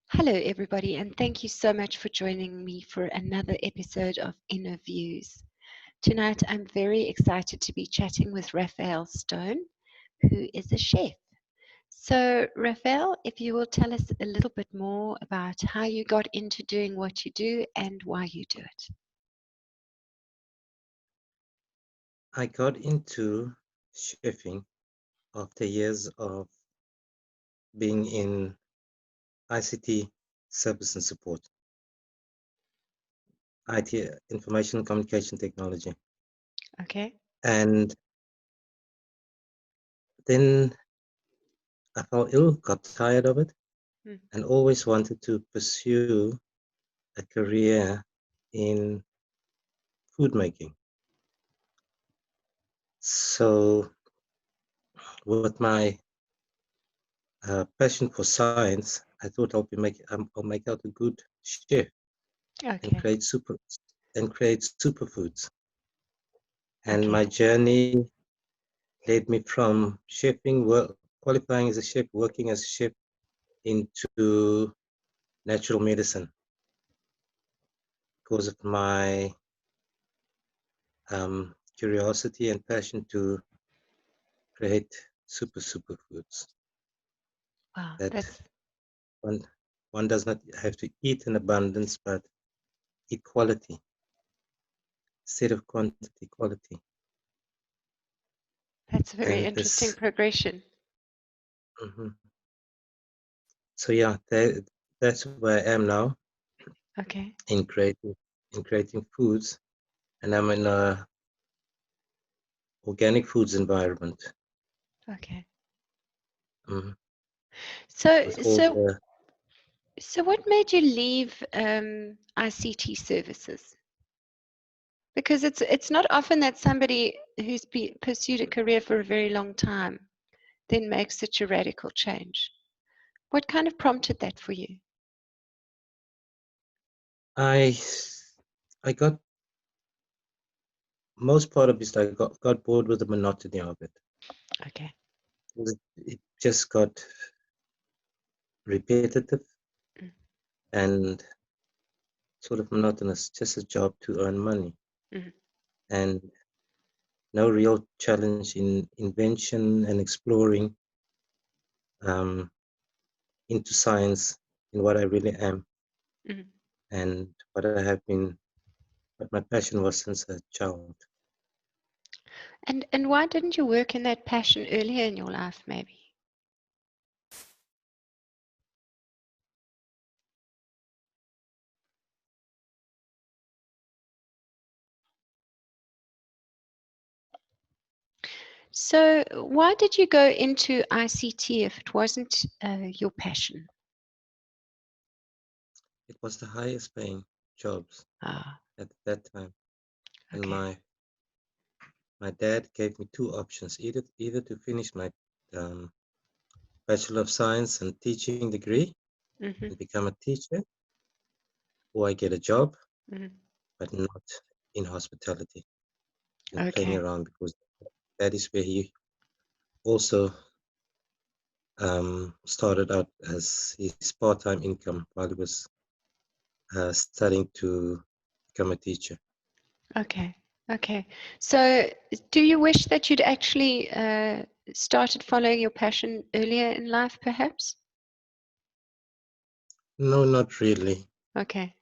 Hello, everybody, and thank you so much for joining me for another episode of Innerviews. Tonight, I'm very excited to be chatting with Raphael Stone, who is a chef. So, Raphael, if you will tell us a little bit more about how you got into doing what you do and why you do it. I got into chefing after years of being in ICT service and support, IT, information communication technology. Okay. And then I fell ill, got tired of it, Mm. and always wanted to pursue a career in food making. So, with my passion for science, I thought I'll make out a good chef and Okay. create superfoods. And Okay. my journey led me from qualifying as a chef, working as a chef, into natural medicine because of my curiosity and passion to create superfoods Wow, that that's one one does not have to eat in abundance, but eat quality instead of quantity, quality. that's a very And interesting this, progression. mhm. So yeah, that's where I am now Okay. in creating foods, and I'm in a organic foods environment. Okay. Mhm. So, With all so, the so, what made you leave ICT services? Because it's not often that somebody who's pursued a career for a very long time then makes such a radical change. What kind of prompted that for you? I I got most part of it. I got bored with the monotony of it. Okay. It just got repetitive Mm, and sort of monotonous. Just a job to earn money mm, and no real challenge in invention and exploring um, into science in what I really am mm. and what my passion was since a child. And why didn't you work in that passion earlier in your life, maybe? So why did you go into ICT if it wasn't your passion? It was the highest paying jobs Ah, at that time, and okay. my dad gave me two options: either to finish my um, Bachelor of Science and Teaching degree Hmm. and become a teacher, or I get a job, Hmm. but not in hospitality and playing Okay. around, because that is where he also started out as his part-time income while he was studying to become a teacher. Okay. Okay. So do you wish that you'd actually started following your passion earlier in life, perhaps? No, not really, Okay.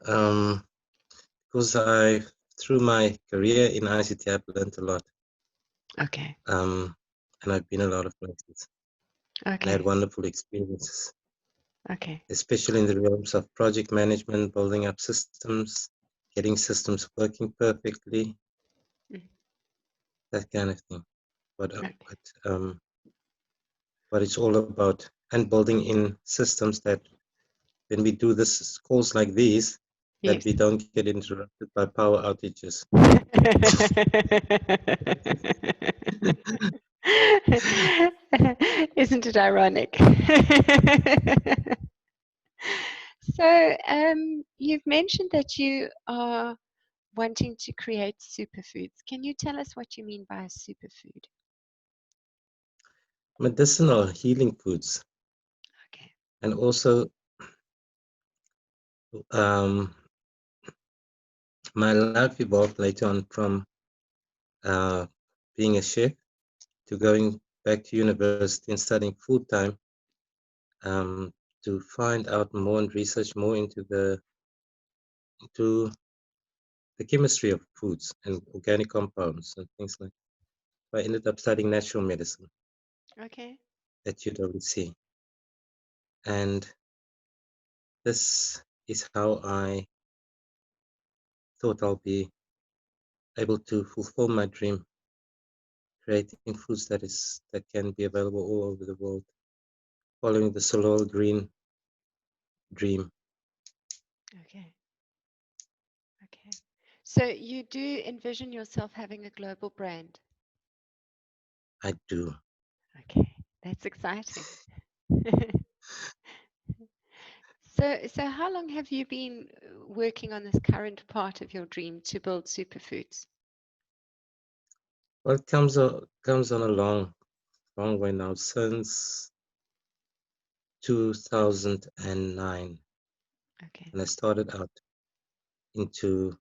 um, because through my career in ICT, I've learned a lot, Okay. um, and I've been a lot of places and had Okay. wonderful experiences, Okay. especially in the realms of project management, building up systems, getting systems working perfectly, Mm. that kind of thing. What uh, Okay. what um, what it's all about, and building in systems that when we do this calls like these, that Yes. we don't get interrupted by power outages. Isn't it ironic? So, you've mentioned that you are wanting to create superfoods. Can you tell us what you mean by a superfood? Medicinal healing foods, Okay. And also, um, my life evolved later on from uh, being a chef to going back to university and studying full time, um, to find out more and research more into the chemistry of foods and organic compounds and things like. I ended up studying natural medicine Okay. at UWC, and this is how I thought I'll be able to fulfill my dream, creating foods that can be available all over the world, following the soil green dream. Okay. Okay. So you do envision yourself having a global brand. I do. Okay. That's exciting. So how long have you been working on this current part of your dream to build superfoods? Well, it comes on a long way now, since 2009, Okay. when I started out into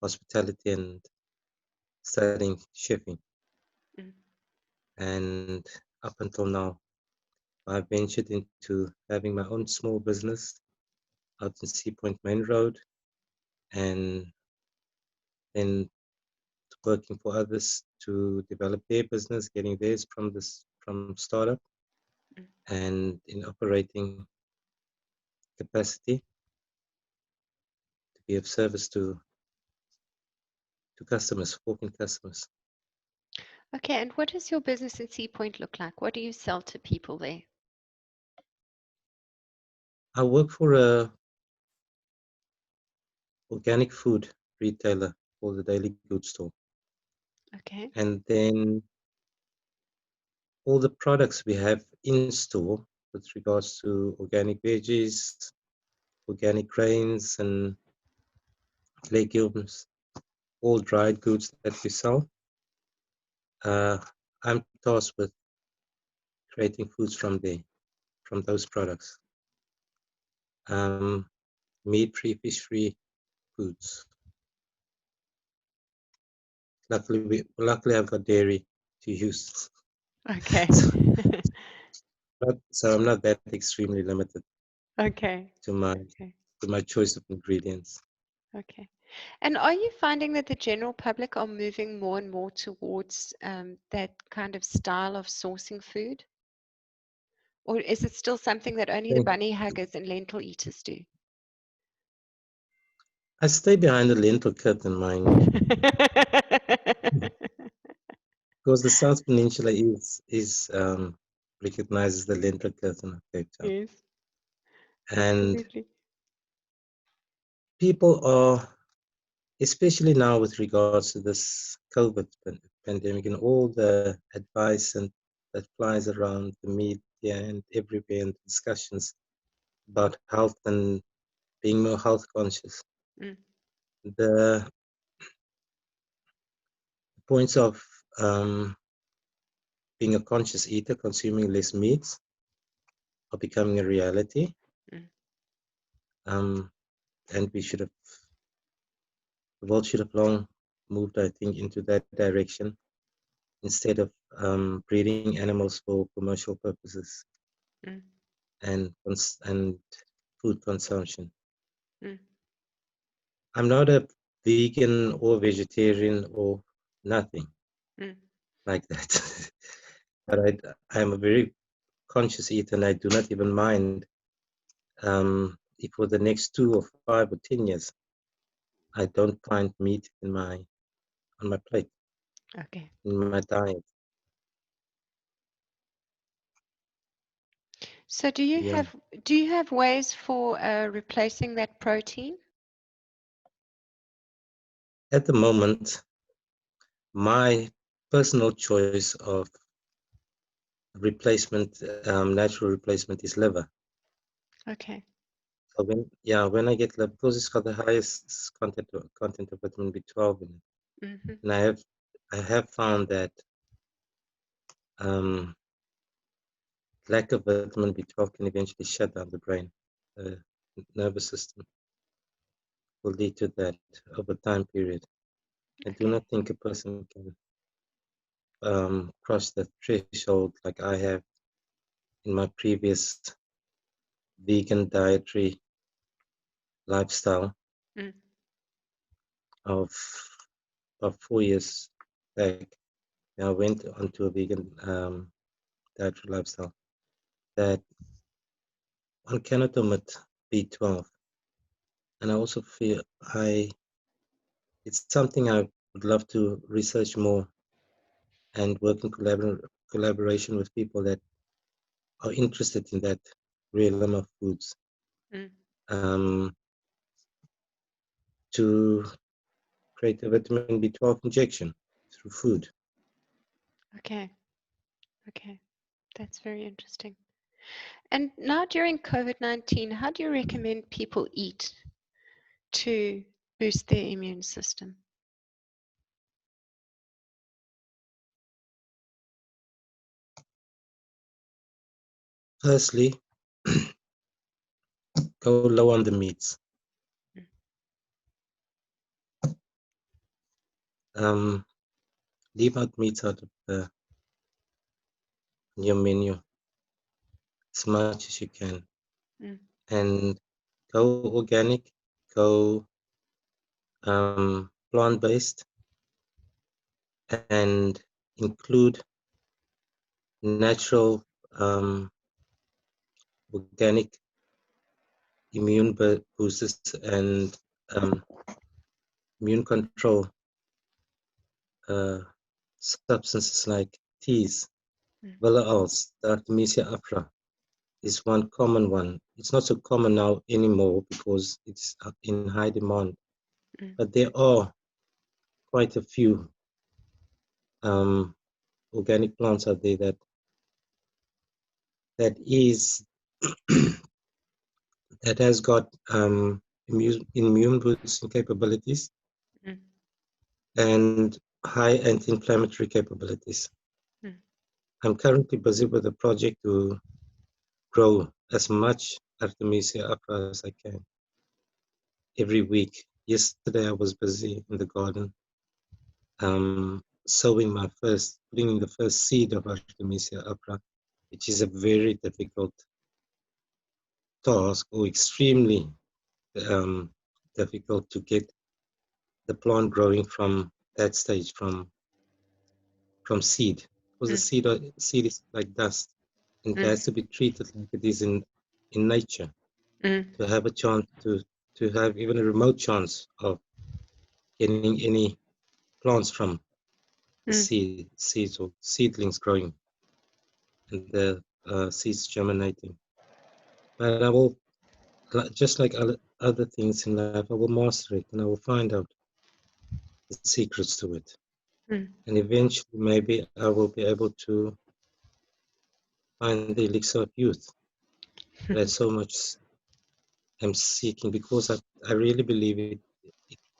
hospitality and studying chefing. Mm, And up until now, I ventured into having my own small business out in Sea Point Main Road, and then working for others to develop their business, getting theirs from startup, mm. and in operating capacity to be of service to customers, walking customers. Okay. And what does your business in Sea Point look like? What do you sell to people there? I work for a organic food retailer called the Daily Goods Store, Okay. and then all the products we have in store with regards to organic veggies, organic grains, and legumes, all dried goods that we sell. Uh, I'm tasked with creating foods from there, from those products. Um, Meat-free, fish-free foods. Luckily I've got dairy to use, Okay. so, so I'm not that extremely limited Okay. to my Okay. choice of ingredients. Okay. And are you finding that the general public are moving more and more towards that kind of style of sourcing food? Or is it still something that only the Okay. bunny huggers and lentil eaters do? I stay behind the lentil curtain, mind you, because the South Peninsula is recognizes the lentil curtain of Cape Town, Yes, and absolutely. people are, especially now with regards to this COVID pandemic and all the advice and that flies around the media and everywhere, and discussions about health and being more health conscious. Mm, The points of um, being a conscious eater, consuming less meats, are becoming a reality. mm, Um, and the world should have long moved, I think, into that direction instead of breeding animals for commercial purposes mm, and food consumption. mm, I'm not a vegan or vegetarian or nothing mm. like that, but I'm a very conscious eater, and I do not even mind if for the next 2 or 5 or 10 years I don't find meat on my plate, Okay. in my diet. So Yeah. do you have ways for replacing that protein? At the moment, my personal choice of replacement, natural replacement, is liver. Okay. So when I get liver, because it's got the highest content of vitamin B12 in it, Mm-hmm. and I have found that um, lack of vitamin B12 can eventually shut down the brain. The nervous system will lead to that over time period. I do Okay. not think a person can cross the threshold like I have in my previous vegan dietary lifestyle Mm. of about 4 years back. I went onto a vegan dietary lifestyle that one cannot omit B12, and I also feel it's something I would love to research more and work in collaboration with people that are interested in that realm of foods, Mm. um, to create a vitamin B12 injection through food. Okay. Okay. That's very interesting. And now during COVID-19, how do you recommend people eat to boost their immune system? Firstly, go low on the meats. Mm. Um, leave out meats out of your menu as much as you can, Mm. and go organic, go plant-based, and include natural organic immune boosters and immune control uh, substances like teas. Mm. Valols, the Artemisia afra, is one common one. It's not so common now anymore because it's in high demand, Mm. but there are quite a few um, organic plants out there that is that has got immune boosting capabilities Mm. and high anti-inflammatory capabilities. Mm. I'm currently busy with a project to grow as much Artemisia afra as I can every week. Yesterday I was busy in the garden, sowing putting in the first seed of Artemisia afra, which is a very difficult task or extremely um, difficult to get the plant growing from that stage, from seed. Because the Mm. seed is like dust, and it Mm. has to be treated like it is in nature Mm. to have a chance to have even a remote chance of getting any plants from the Mm. seeds or seedlings growing and the seeds germinating. But I will, just like other things in life, I will master it and I will find out the secrets to it. Mm. And eventually, maybe I will be able to find the elixir of youth that I so much am seeking because I really believe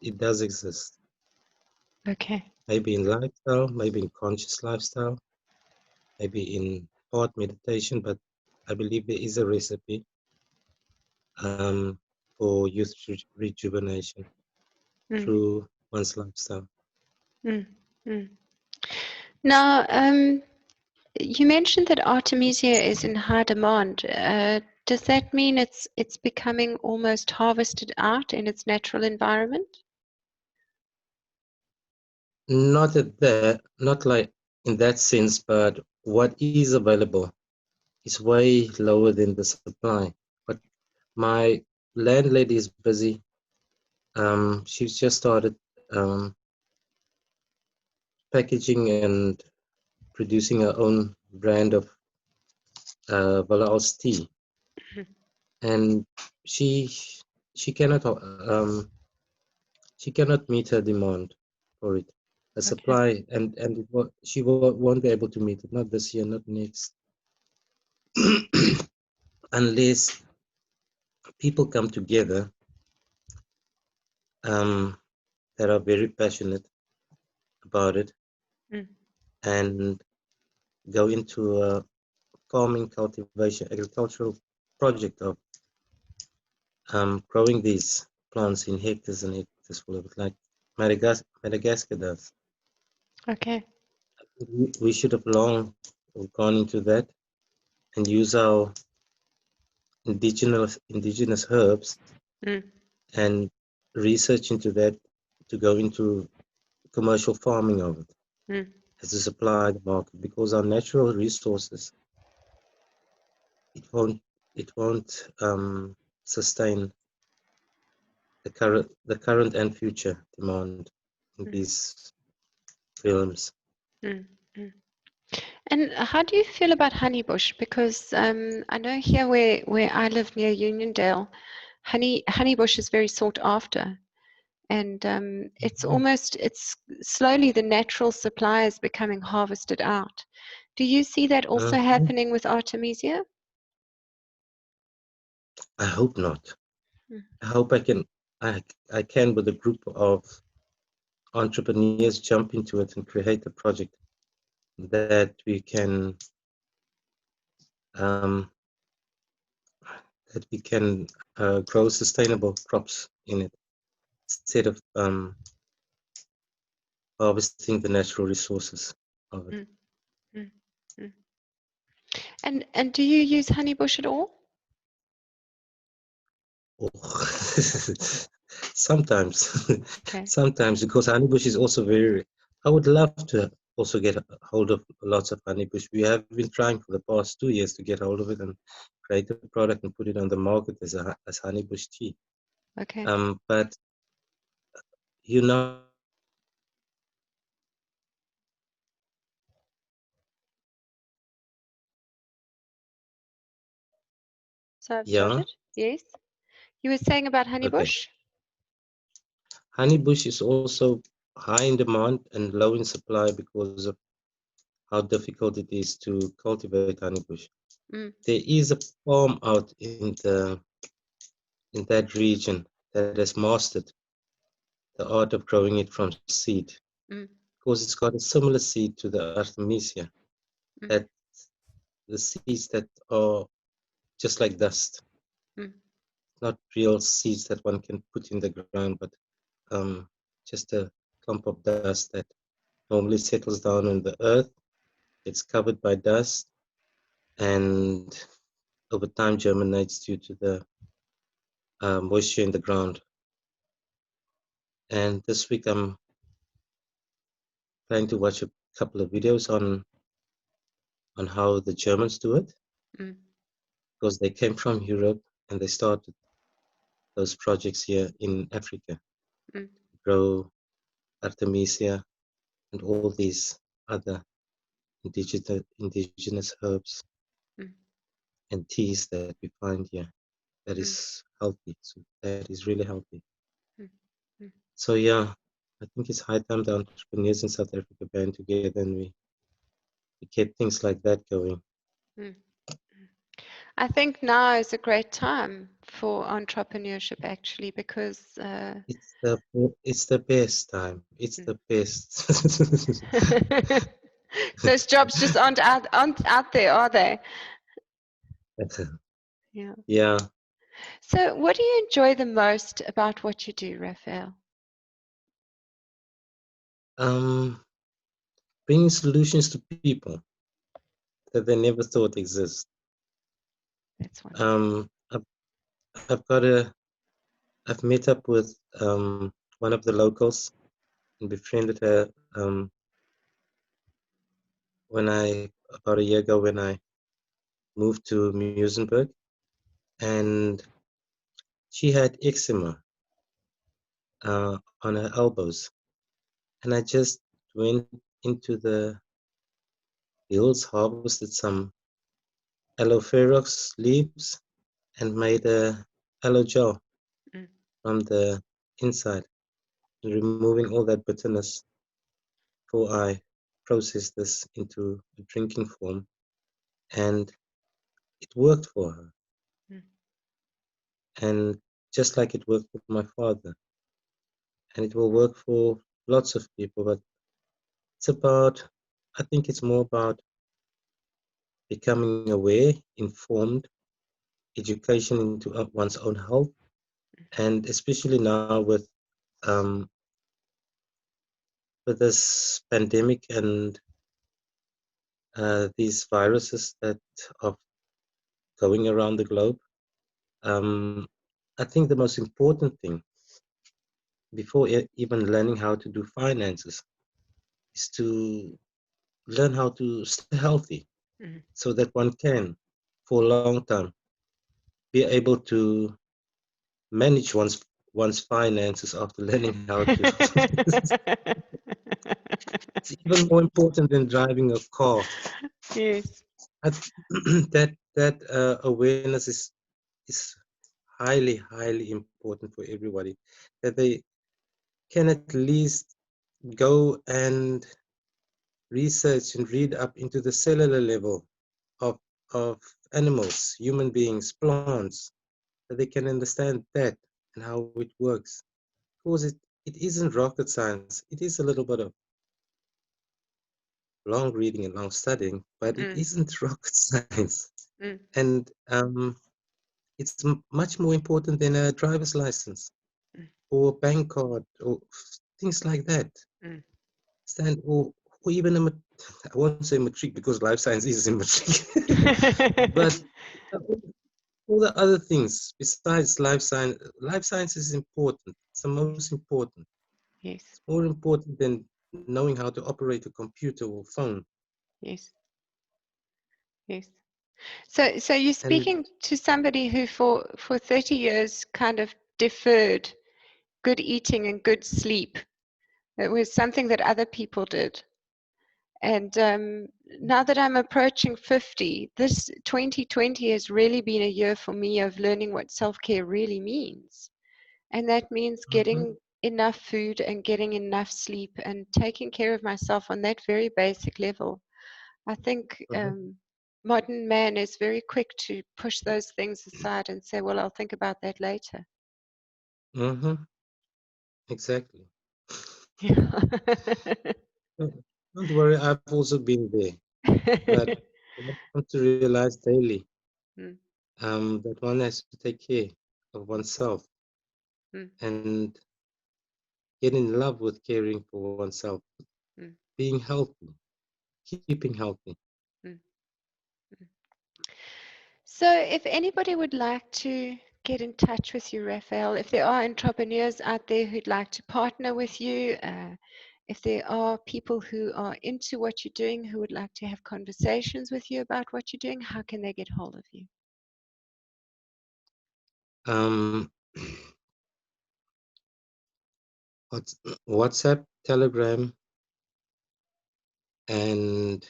it does exist. Okay. Maybe in lifestyle, maybe in conscious lifestyle, maybe in thought meditation, but I believe there is a recipe um, for youth rejuvenation Mm. through one's lifestyle. Mm. Mm. Now, you mentioned that Artemisia is in high demand. Does that mean it's becoming almost harvested out in its natural environment? Not like in that sense, but what is available is way lower than the supply. But my landlady is busy. She's just started um, packaging and producing her own brand of Valaos tea, and she she cannot she cannot meet her demand for it. The Okay. supply and she won't be able to meet it, not this year, not next, unless people come together um, that are very passionate about it Mm. and go into a farming, cultivation, agricultural project of growing these plants in hectares and hectares full of it, like Madagascar does. Okay. We should have long gone into that and use our indigenous herbs Mm, and research into that to go into commercial farming of it mm, as a supply market, because our natural resources, it won't sustain the current and future demand in mm, these films. mm, mm. And how do you feel about honeybush? Because I know here where I live near Uniondale, honeybush is very sought after, and it's slowly the natural supply is becoming harvested out. Do you see that also Mhm. happening with Artemisia? I hope not. Mm, I hope I can with a group of entrepreneurs jump into it and create a project that we can um, grow sustainable crops in it instead of harvesting the natural resources of it. mm, mm, mm. And do you use honeybush at all? Oh. Sometimes, Okay, sometimes, because honeybush is also very. I would love to also get a hold of lots of honeybush. We have been trying for the past 2 years to get hold of it and create a product and put it on the market as honeybush tea. okay. But you know, So I've yeah, started. Yes. You were saying about okay. honeybush? Honeybush is also high in demand and low in supply because of how difficult it is to cultivate honeybush. Mm, There is a farm out in that region that has mastered the art of growing it from seed, mm, because it's got a similar seed to the Artemisia, mm, that the seeds that are just like dust, mm, not real seeds that one can put in the ground, but um, just a clump of dust that normally settles down in the earth. It's covered by dust and over time germinates due to the moisture in the ground. And this week I'm planning to watch a couple of videos on how the Germans do it, mm, because they came from Europe and they started those projects here in Africa, mm, grow Artemisia and all these other indigenous herbs mm, and teas that we find here that mm, is healthy. So that is really healthy. mm, mm, So yeah, I think it's high time the entrepreneurs in South Africa band together and we get things like that going. mm. I think now is a great time for entrepreneurship actually because It's the best time. It's the mm. best. Those jobs just aren't out there, are they? Yeah. Yeah. So what do you enjoy the most about what you do, Raphael? Um, Bringing solutions to people that they never thought exist. That's wonderful. Um, I've, I've got a, I've met up with one of the locals and befriended her when about a year ago when I moved to Muizenberg, and she had eczema on her elbows, and I just went into the hills, harvested some aloe vera leaves, and made a aloe gel Mm, from the inside, removing all that bitterness before I processed this into a drinking form. And it worked for her. mm, And just like it worked for my father. And it will work for lots of people, but it's about, I think it's more about becoming aware, informed, education into one's own health, and especially now um, with this pandemic and these viruses that are going around the globe. Um, I think the most important thing before even learning how to do finances is to learn how to stay healthy mm. so that one can, for a long time, be able to manage one's finances after learning how to. It's even more important than driving a car. Yes. I, that awareness is highly important for everybody, that they can at least go and research and read up into the cellular level of of animals, human beings, plants, that they can understand that and how it works. Of course, it isn't rocket science. It is a little bit of long reading and long studying, but it Mm, isn't rocket science. mm, And it's much more important than a driver's license mm, or a bank card or things like that. mm. Stand or even I won't say matric because life science is in matric, but all the other things besides life science is important. It's the most important. It's Yes, more important than knowing how to operate a computer or phone. yes, yes. So you're And speaking to somebody who for 30 years kind of deferred good eating and good sleep. It was something that other people did. And now that I'm approaching 50, this 2020 has really been a year for me of learning what self-care really means. And that means mhm, getting enough food and getting enough sleep and taking care of myself on that very basic level. I think mhm, modern man is very quick to push those things aside and say, well, I'll think about that later. mhm, exactly. Don't don't worry, I've also been there, but one comes to realize daily Mm, that one has to take care of oneself mm, and get in love with caring for oneself, mm, being healthy, keeping healthy. mm. So, if anybody would like to get in touch with you, Raphael, if there are entrepreneurs out there who'd like to partner with you, if there are people who are into what you're doing who would like to have conversations with you about what you're doing, how can they get hold of you? Um, WhatsApp, Telegram, and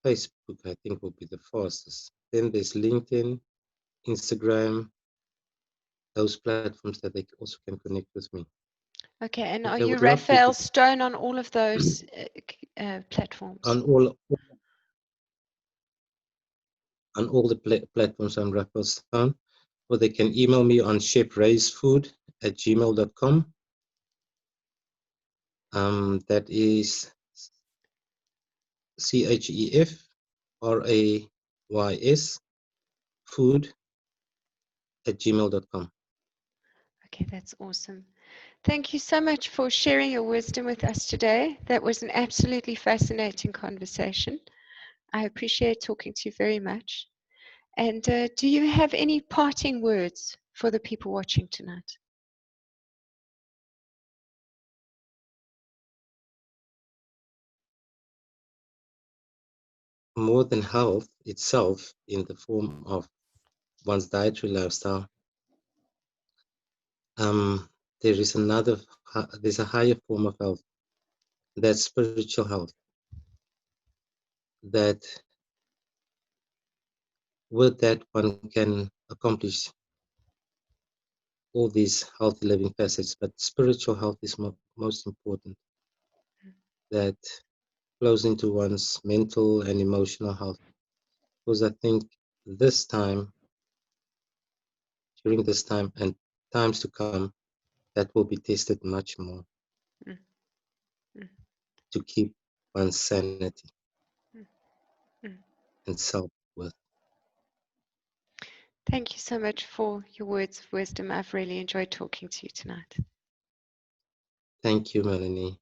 Facebook, I think, will be the fastest. Then there's LinkedIn, Instagram, those platforms that they also can connect with me. Okay, and But are I you would love to Raphael Stone on all of those platforms? on all the platforms on Raphael Stone, or they can email me on chefraysfood@gmail.com. That is CHEFRAYS food@gmail.com. Okay, that's awesome. Thank you so much for sharing your wisdom with us today. That was an absolutely fascinating conversation. I appreciate talking to you very much. And do you have any parting words for the people watching tonight? More than health itself in the form of one's dietary lifestyle, um, there's a higher form of health, that's spiritual health, that with that one can accomplish all these healthy living facets, but spiritual health is most important. That flows into one's mental and emotional health. Because I think this time, during this time and times to come, that will be tested much more Mm, mm, to keep one's sanity. mm, mm. and self-worth. Thank you so much for your words of wisdom. I've really enjoyed talking to you tonight. Thank you, Melanie.